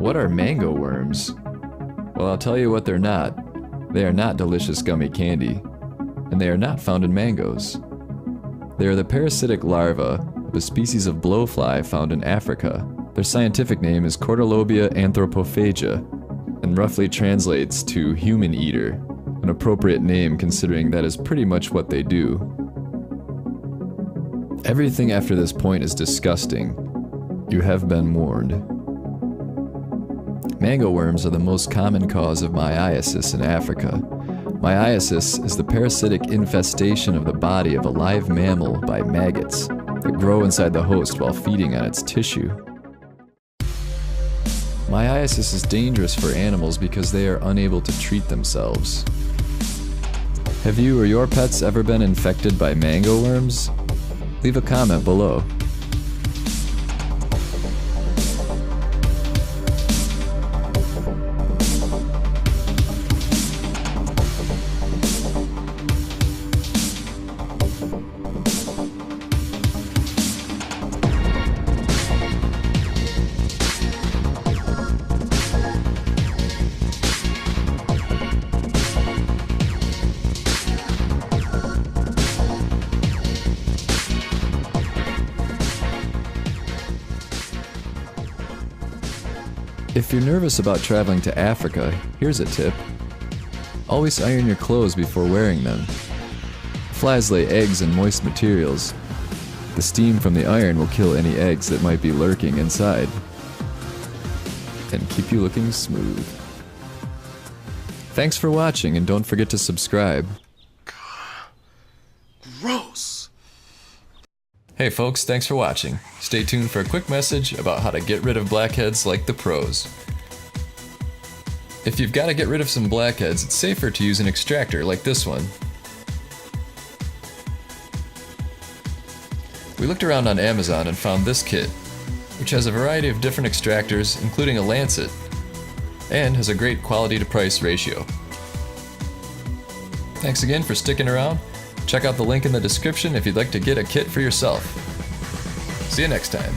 What are mango worms? Well, I'll tell you what they're not. They are not delicious gummy candy, and they are not found in mangoes. They are the parasitic larvae of a species of blowfly found in Africa. Their scientific name is Cortolobia anthropophaga, and roughly translates to human eater, an appropriate name considering that is pretty much what they do. Everything after this point is disgusting. You have been warned. Mango worms are the most common cause of myiasis in Africa. Myiasis is the parasitic infestation of the body of a live mammal by maggots that grow inside the host while feeding on its tissue. Myiasis is dangerous for animals because they are unable to treat themselves. Have you or your pets ever been infected by mango worms? Leave a comment below. If you're nervous about traveling to Africa, here's a tip. Always iron your clothes before wearing them. Flies lay eggs in moist materials. The steam from the iron will kill any eggs that might be lurking inside, and keep you looking smooth. Thanks for watching, and don't forget to subscribe. Gross. Hey folks, thanks for watching. Stay tuned for a quick message about how to get rid of blackheads like the pros. If you've got to get rid of some blackheads, it's safer to use an extractor like this one. We looked around on Amazon and found this kit, which has a variety of different extractors, including a lancet, and has a great quality to price ratio. Thanks again for sticking around. Check out the link in the description if you'd like to get a kit for yourself. See you next time.